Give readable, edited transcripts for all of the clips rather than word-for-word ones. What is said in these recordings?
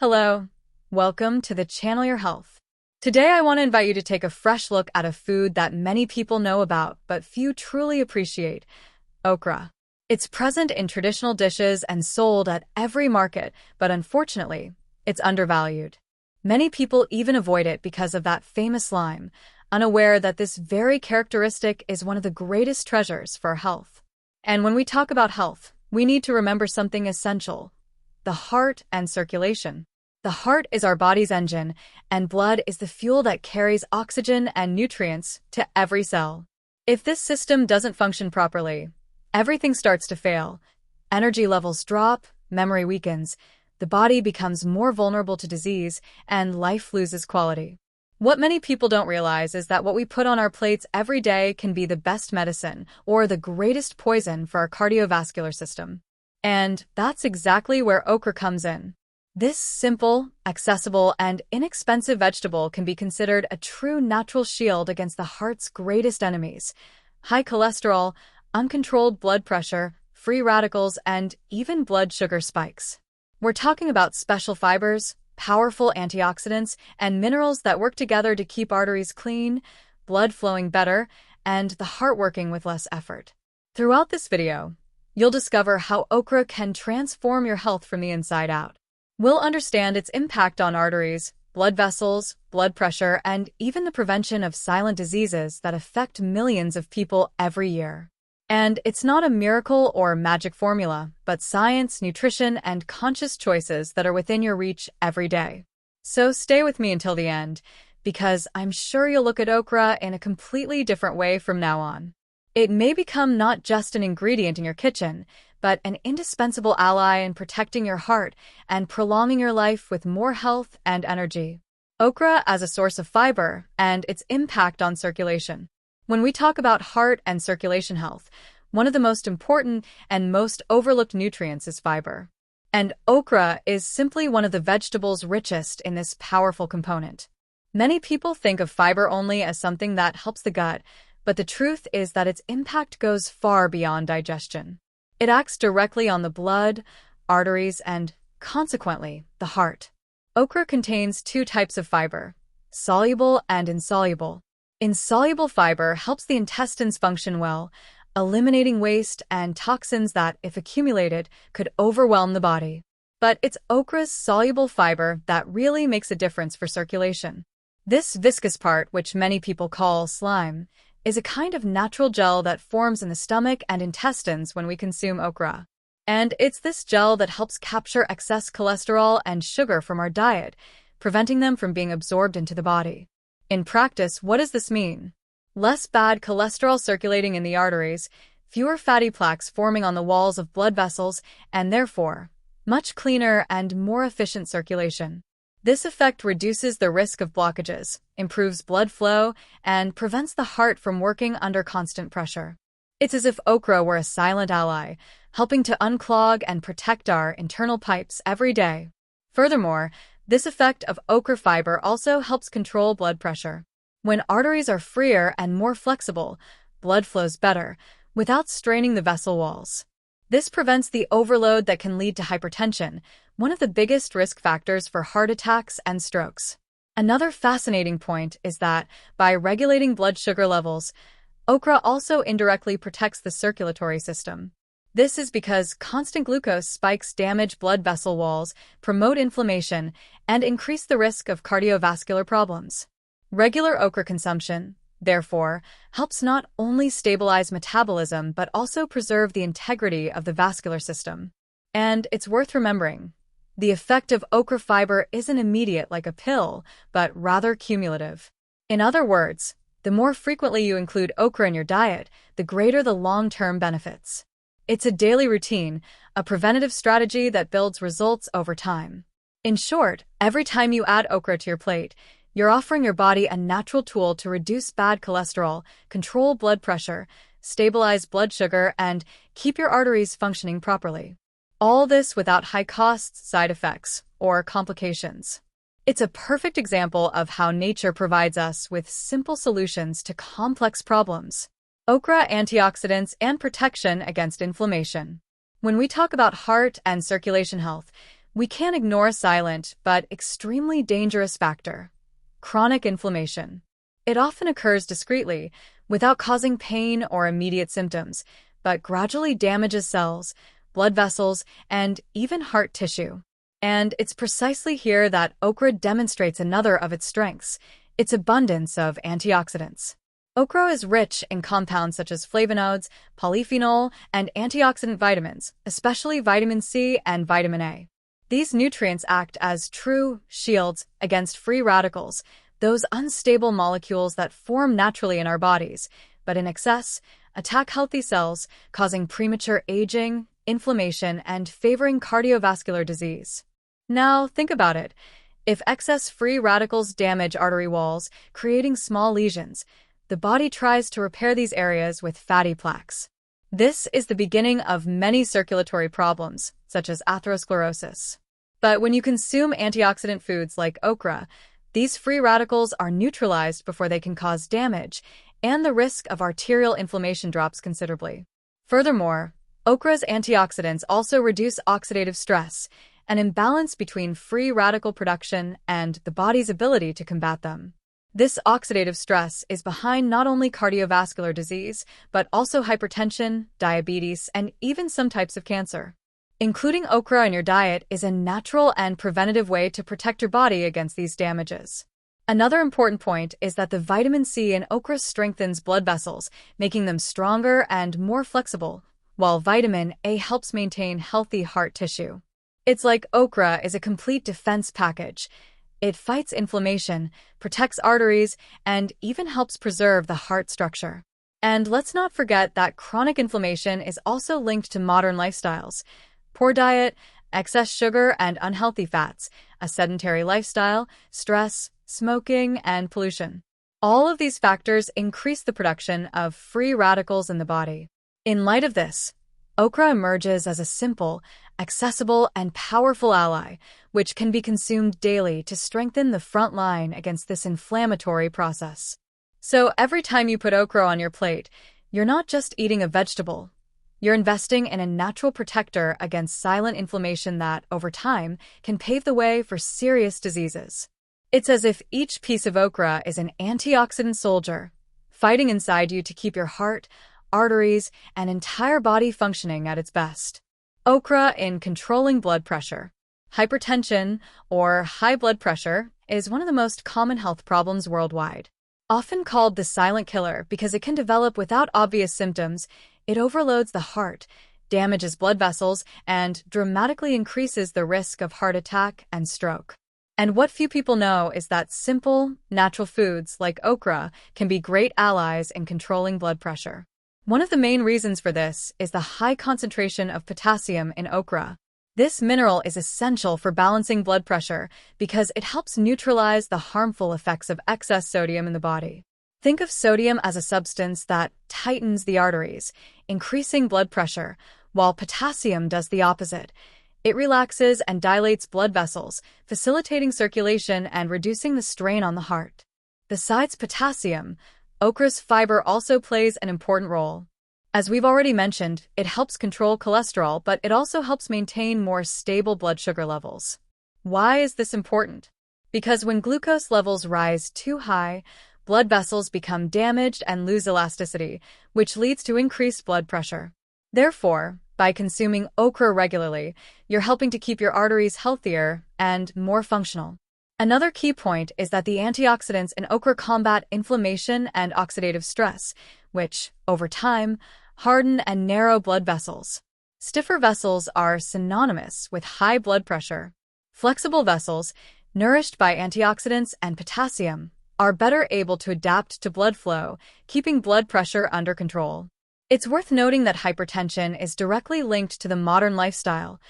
Hello, welcome to the Channel Your Health. Today I want to invite you to take a fresh look at a food that many people know about but few truly appreciate: okra. It's present in traditional dishes and sold at every market, but unfortunately, it's undervalued. Many people even avoid it because of that famous line, unaware that this very characteristic is one of the greatest treasures for health. And when we talk about health, we need to remember something essential: the heart and circulation. The heart is our body's engine, and blood is the fuel that carries oxygen and nutrients to every cell. If this system doesn't function properly, everything starts to fail. Energy levels drop, memory weakens, the body becomes more vulnerable to disease, and life loses quality. What many people don't realize is that what we put on our plates every day can be the best medicine or the greatest poison for our cardiovascular system. And that's exactly where okra comes in. This simple, accessible, and inexpensive vegetable can be considered a true natural shield against the heart's greatest enemies: high cholesterol, uncontrolled blood pressure, free radicals, and even blood sugar spikes. We're talking about special fibers, powerful antioxidants, and minerals that work together to keep arteries clean, blood flowing better, and the heart working with less effort. Throughout this video, you'll discover how okra can transform your health from the inside out. We'll understand its impact on arteries, blood vessels, blood pressure, and even the prevention of silent diseases that affect millions of people every year. And it's not a miracle or magic formula, but science, nutrition, and conscious choices that are within your reach every day. So stay with me until the end, because I'm sure you'll look at okra in a completely different way from now on. It may become not just an ingredient in your kitchen, but an indispensable ally in protecting your heart and prolonging your life with more health and energy. Okra as a source of fiber and its impact on circulation. When we talk about heart and circulation health, one of the most important and most overlooked nutrients is fiber. And okra is simply one of the vegetables richest in this powerful component. Many people think of fiber only as something that helps the gut, but the truth is that its impact goes far beyond digestion. It acts directly on the blood, arteries, and, consequently, the heart. Okra contains two types of fiber: soluble and insoluble. Insoluble fiber helps the intestines function well, eliminating waste and toxins that, if accumulated, could overwhelm the body. But it's okra's soluble fiber that really makes a difference for circulation. This viscous part, which many people call slime, is a kind of natural gel that forms in the stomach and intestines when we consume okra. And it's this gel that helps capture excess cholesterol and sugar from our diet, preventing them from being absorbed into the body. In practice, what does this mean? Less bad cholesterol circulating in the arteries, fewer fatty plaques forming on the walls of blood vessels, and therefore, much cleaner and more efficient circulation. This effect reduces the risk of blockages, improves blood flow, and prevents the heart from working under constant pressure. It's as if okra were a silent ally, helping to unclog and protect our internal pipes every day. Furthermore, this effect of okra fiber also helps control blood pressure. When arteries are freer and more flexible, blood flows better, without straining the vessel walls. This prevents the overload that can lead to hypertension, one of the biggest risk factors for heart attacks and strokes. Another fascinating point is that, by regulating blood sugar levels, okra also indirectly protects the circulatory system. This is because constant glucose spikes damage blood vessel walls, promote inflammation, and increase the risk of cardiovascular problems. Regular okra consumption, therefore, helps not only stabilize metabolism but also preserve the integrity of the vascular system. And it's worth remembering, the effect of okra fiber isn't immediate like a pill, but rather cumulative. In other words, the more frequently you include okra in your diet, the greater the long-term benefits. It's a daily routine, a preventative strategy that builds results over time. In short, every time you add okra to your plate, you're offering your body a natural tool to reduce bad cholesterol, control blood pressure, stabilize blood sugar, and keep your arteries functioning properly. All this without high costs, side effects, or complications. It's a perfect example of how nature provides us with simple solutions to complex problems. Okra, antioxidants, and protection against inflammation. When we talk about heart and circulation health, We can't ignore a silent but extremely dangerous factor: chronic inflammation. It often occurs discreetly, without causing pain or immediate symptoms, but gradually damages cells, blood vessels, and even heart tissue. And it's precisely here that okra demonstrates another of its strengths: its abundance of antioxidants. Okra is rich in compounds such as flavonoids, polyphenol, and antioxidant vitamins, especially vitamin C and vitamin A. These nutrients act as true shields against free radicals, those unstable molecules that form naturally in our bodies, but in excess, attack healthy cells, causing premature aging, inflammation, and favoring cardiovascular disease. Now, think about it. If excess free radicals damage artery walls, creating small lesions, the body tries to repair these areas with fatty plaques. This is the beginning of many circulatory problems, such as atherosclerosis. But when you consume antioxidant foods like okra, these free radicals are neutralized before they can cause damage, and the risk of arterial inflammation drops considerably. Furthermore, okra's antioxidants also reduce oxidative stress, an imbalance between free radical production and the body's ability to combat them. This oxidative stress is behind not only cardiovascular disease, but also hypertension, diabetes, and even some types of cancer. Including okra in your diet is a natural and preventative way to protect your body against these damages. Another important point is that the vitamin C in okra strengthens blood vessels, making them stronger and more flexible, while vitamin A helps maintain healthy heart tissue. It's like okra is a complete defense package. It fights inflammation, protects arteries, and even helps preserve the heart structure. And let's not forget that chronic inflammation is also linked to modern lifestyles: poor diet, excess sugar and unhealthy fats, a sedentary lifestyle, stress, smoking, and pollution. All of these factors increase the production of free radicals in the body. In light of this, okra emerges as a simple, accessible, and powerful ally, which can be consumed daily to strengthen the front line against this inflammatory process. So every time you put okra on your plate, you're not just eating a vegetable. You're investing in a natural protector against silent inflammation that, over time, can pave the way for serious diseases. It's as if each piece of okra is an antioxidant soldier, fighting inside you to keep your heart, arteries, and entire body functioning at its best. Okra in controlling blood pressure. Hypertension, or high blood pressure, is one of the most common health problems worldwide. Often called the silent killer because it can develop without obvious symptoms, it overloads the heart, damages blood vessels, and dramatically increases the risk of heart attack and stroke. And what few people know is that simple, natural foods like okra can be great allies in controlling blood pressure. One of the main reasons for this is the high concentration of potassium in okra. This mineral is essential for balancing blood pressure because it helps neutralize the harmful effects of excess sodium in the body. Think of sodium as a substance that tightens the arteries, increasing blood pressure, while potassium does the opposite. It relaxes and dilates blood vessels, facilitating circulation and reducing the strain on the heart. Besides potassium, okra's fiber also plays an important role. As we've already mentioned, it helps control cholesterol, but it also helps maintain more stable blood sugar levels. Why is this important? Because when glucose levels rise too high, blood vessels become damaged and lose elasticity, which leads to increased blood pressure. Therefore, by consuming okra regularly, you're helping to keep your arteries healthier and more functional. Another key point is that the antioxidants in okra combat inflammation and oxidative stress, which, over time, harden and narrow blood vessels. Stiffer vessels are synonymous with high blood pressure. Flexible vessels, nourished by antioxidants and potassium, are better able to adapt to blood flow, keeping blood pressure under control. It's worth noting that hypertension is directly linked to the modern lifestyle.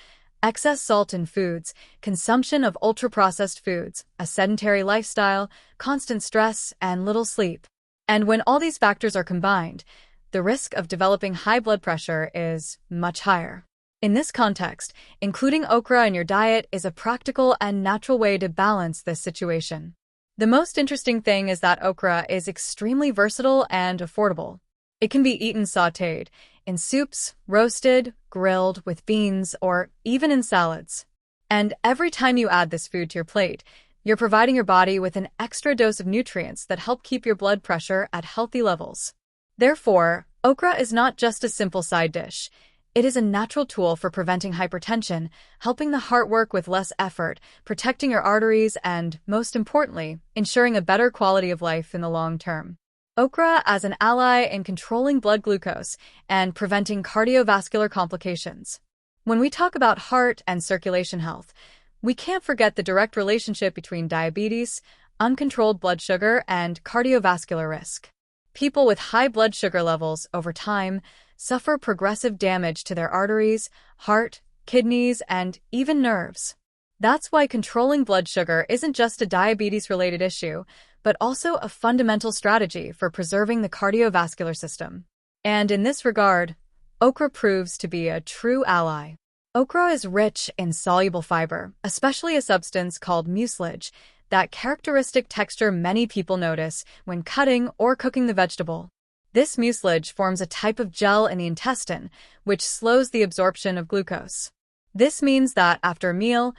Excess salt in foods, consumption of ultra-processed foods, a sedentary lifestyle, constant stress, and little sleep. And when all these factors are combined, the risk of developing high blood pressure is much higher. In this context, including okra in your diet is a practical and natural way to balance this situation. The most interesting thing is that okra is extremely versatile and affordable. It can be eaten sautéed, in soups, roasted, grilled, with beans, or even in salads. And every time you add this food to your plate, you're providing your body with an extra dose of nutrients that help keep your blood pressure at healthy levels. Therefore, okra is not just a simple side dish. It is a natural tool for preventing hypertension, helping the heart work with less effort, protecting your arteries, and, most importantly, ensuring a better quality of life in the long term. Okra as an ally in controlling blood glucose and preventing cardiovascular complications. When we talk about heart and circulation health, we can't forget the direct relationship between diabetes, uncontrolled blood sugar, and cardiovascular risk. People with high blood sugar levels over time suffer progressive damage to their arteries, heart, kidneys, and even nerves. That's why controlling blood sugar isn't just a diabetes-related issue, but also a fundamental strategy for preserving the cardiovascular system. And in this regard, okra proves to be a true ally. Okra is rich in soluble fiber, especially a substance called mucilage, that characteristic texture many people notice when cutting or cooking the vegetable. This mucilage forms a type of gel in the intestine, which slows the absorption of glucose. This means that after a meal,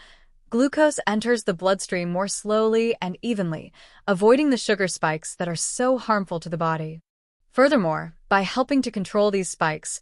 glucose enters the bloodstream more slowly and evenly, avoiding the sugar spikes that are so harmful to the body. Furthermore, by helping to control these spikes,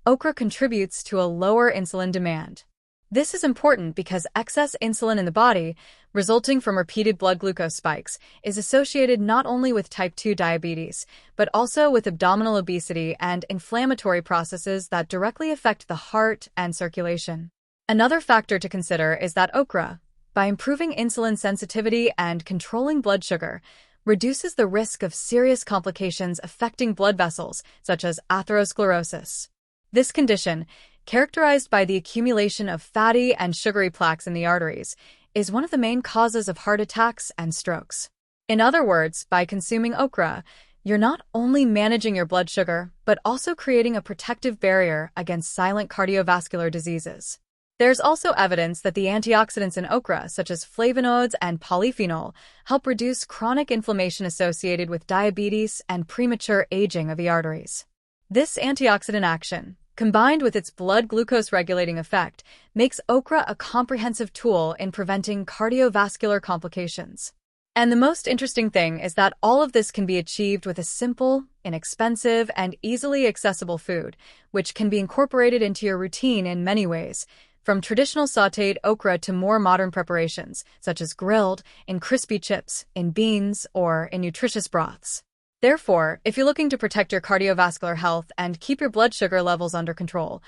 okra contributes to a lower insulin demand. This is important because excess insulin in the body, resulting from repeated blood glucose spikes, is associated not only with type 2 diabetes, but also with abdominal obesity and inflammatory processes that directly affect the heart and circulation. Another factor to consider is that okra, by improving insulin sensitivity and controlling blood sugar, reduces the risk of serious complications affecting blood vessels, such as atherosclerosis. This condition, characterized by the accumulation of fatty and sugary plaques in the arteries, is one of the main causes of heart attacks and strokes. In other words, by consuming okra, you're not only managing your blood sugar, but also creating a protective barrier against silent cardiovascular diseases. There's also evidence that the antioxidants in okra, such as flavonoids and polyphenol, help reduce chronic inflammation associated with diabetes and premature aging of the arteries. This antioxidant action, combined with its blood glucose regulating effect, makes okra a comprehensive tool in preventing cardiovascular complications. And the most interesting thing is that all of this can be achieved with a simple, inexpensive, and easily accessible food, which can be incorporated into your routine in many ways, from traditional sautéed okra to more modern preparations, such as grilled, in crispy chips, in beans, or in nutritious broths. Therefore, if you're looking to protect your cardiovascular health and keep your blood sugar levels under control,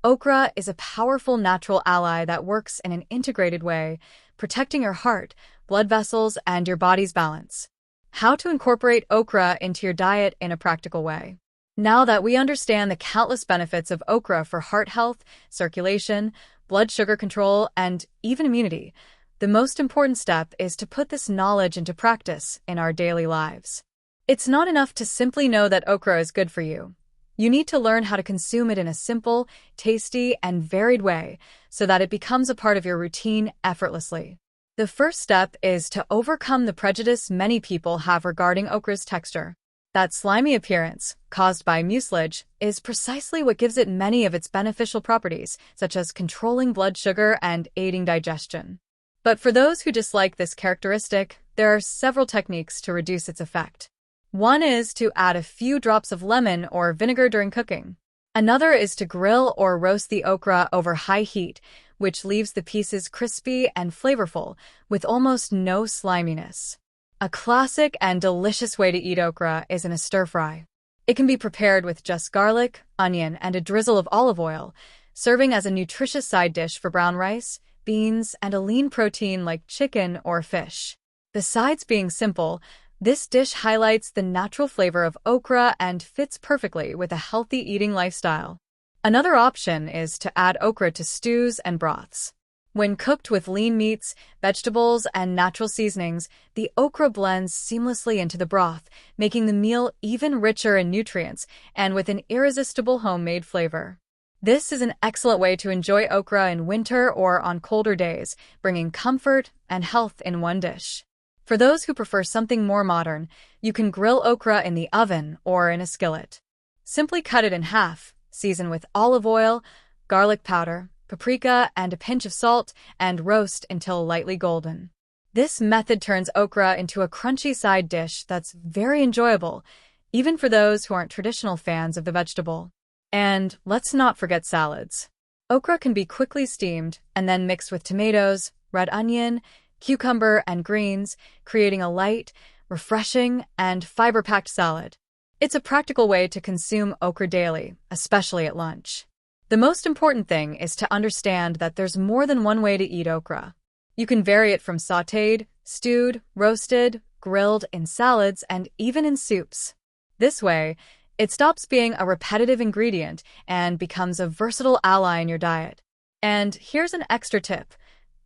okra is a powerful natural ally that works in an integrated way, protecting your heart, blood vessels, and your body's balance. How to incorporate okra into your diet in a practical way. Now that we understand the countless benefits of okra for heart health, circulation, blood sugar control, and even immunity, the most important step is to put this knowledge into practice in our daily lives. It's not enough to simply know that okra is good for you. You need to learn how to consume it in a simple, tasty, and varied way so that it becomes a part of your routine effortlessly. The first step is to overcome the prejudice many people have regarding okra's texture. That slimy appearance, caused by mucilage, is precisely what gives it many of its beneficial properties, such as controlling blood sugar and aiding digestion. But for those who dislike this characteristic, there are several techniques to reduce its effect. One is to add a few drops of lemon or vinegar during cooking. Another is to grill or roast the okra over high heat, which leaves the pieces crispy and flavorful, with almost no sliminess. A classic and delicious way to eat okra is in a stir-fry. It can be prepared with just garlic, onion, and a drizzle of olive oil, serving as a nutritious side dish for brown rice, beans, and a lean protein like chicken or fish. Besides being simple, this dish highlights the natural flavor of okra and fits perfectly with a healthy eating lifestyle. Another option is to add okra to stews and broths. When cooked with lean meats, vegetables, and natural seasonings, the okra blends seamlessly into the broth, making the meal even richer in nutrients and with an irresistible homemade flavor. This is an excellent way to enjoy okra in winter or on colder days, bringing comfort and health in one dish. For those who prefer something more modern, you can grill okra in the oven or in a skillet. Simply cut it in half, season with olive oil, garlic powder, paprika, and a pinch of salt, and roast until lightly golden. This method turns okra into a crunchy side dish that's very enjoyable, even for those who aren't traditional fans of the vegetable. And let's not forget salads. Okra can be quickly steamed and then mixed with tomatoes, red onion, cucumber, and greens, creating a light, refreshing, and fiber-packed salad. It's a practical way to consume okra daily, especially at lunch. The most important thing is to understand that there's more than one way to eat okra. You can vary it from sautéed, stewed, roasted, grilled, in salads, and even in soups. This way, it stops being a repetitive ingredient and becomes a versatile ally in your diet. And here's an extra tip.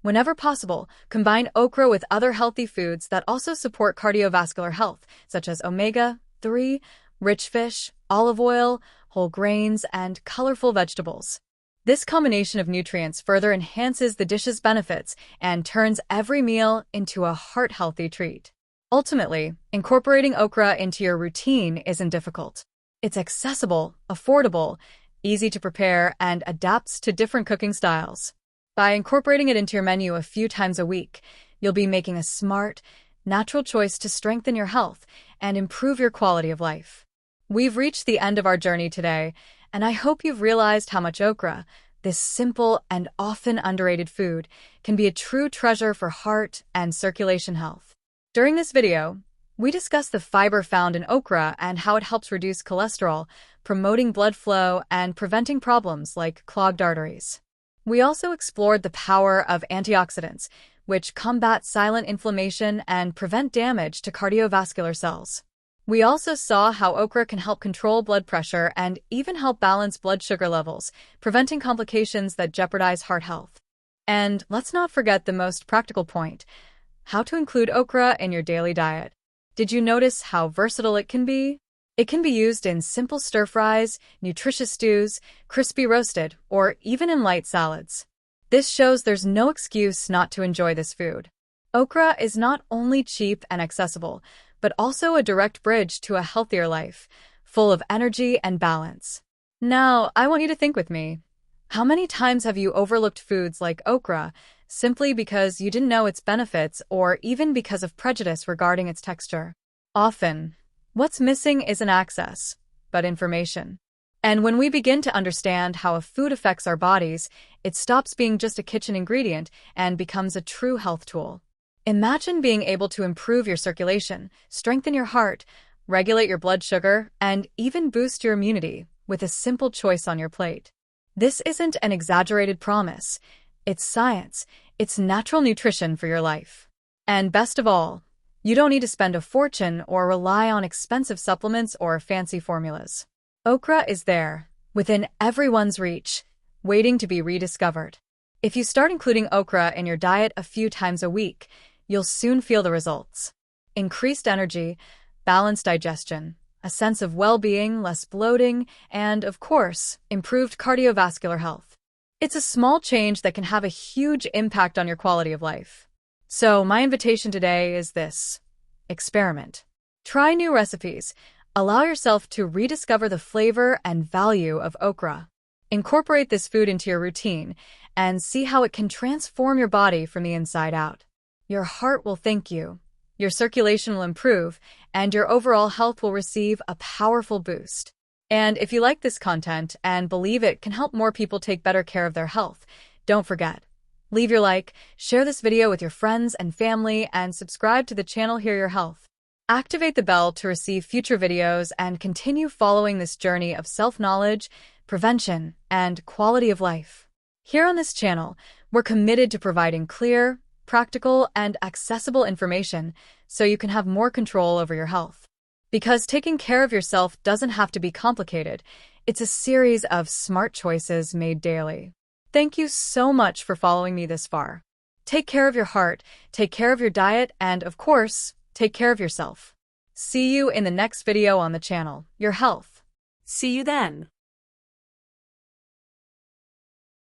Whenever possible, combine okra with other healthy foods that also support cardiovascular health, such as omega-3, rich fish, olive oil, whole grains, and colorful vegetables. This combination of nutrients further enhances the dish's benefits and turns every meal into a heart-healthy treat. Ultimately, incorporating okra into your routine isn't difficult. It's accessible, affordable, easy to prepare, and adapts to different cooking styles. By incorporating it into your menu a few times a week, you'll be making a smart, natural choice to strengthen your health and improve your quality of life. We've reached the end of our journey today, and I hope you've realized how much okra, this simple and often underrated food, can be a true treasure for heart and circulation health. During this video, we discussed the fiber found in okra and how it helps reduce cholesterol, promoting blood flow, and preventing problems like clogged arteries. We also explored the power of antioxidants, which combat silent inflammation and prevent damage to cardiovascular cells. We also saw how okra can help control blood pressure and even help balance blood sugar levels, preventing complications that jeopardize heart health. And let's not forget the most practical point: how to include okra in your daily diet. Did you notice how versatile it can be? It can be used in simple stir-fries, nutritious stews, crispy roasted, or even in light salads. This shows there's no excuse not to enjoy this food. Okra is not only cheap and accessible, but also a direct bridge to a healthier life, full of energy and balance. Now, I want you to think with me. How many times have you overlooked foods like okra simply because you didn't know its benefits or even because of prejudice regarding its texture? Often, what's missing isn't access, but information. And when we begin to understand how a food affects our bodies, it stops being just a kitchen ingredient and becomes a true health tool. Imagine being able to improve your circulation, strengthen your heart, regulate your blood sugar, and even boost your immunity with a simple choice on your plate. This isn't an exaggerated promise. It's science. It's natural nutrition for your life. And best of all, you don't need to spend a fortune or rely on expensive supplements or fancy formulas. Okra is there, within everyone's reach, waiting to be rediscovered. If you start including okra in your diet a few times a week, you'll soon feel the results. Increased energy, balanced digestion, a sense of well-being, less bloating, and, of course, improved cardiovascular health. It's a small change that can have a huge impact on your quality of life. So, my invitation today is this: experiment. Try new recipes. Allow yourself to rediscover the flavor and value of okra. Incorporate this food into your routine and see how it can transform your body from the inside out. Your heart will thank you, your circulation will improve, and your overall health will receive a powerful boost. And if you like this content and believe it can help more people take better care of their health, don't forget, leave your like, share this video with your friends and family, and subscribe to the channel Hear Your Health. Activate the bell to receive future videos and continue following this journey of self-knowledge, prevention, and quality of life. Here on this channel, we're committed to providing clear, practical, and accessible information so you can have more control over your health. Because taking care of yourself doesn't have to be complicated. It's a series of smart choices made daily. Thank you so much for following me this far. Take care of your heart, take care of your diet, and, of course, take care of yourself. See you in the next video on the channel, Your Health. See you then.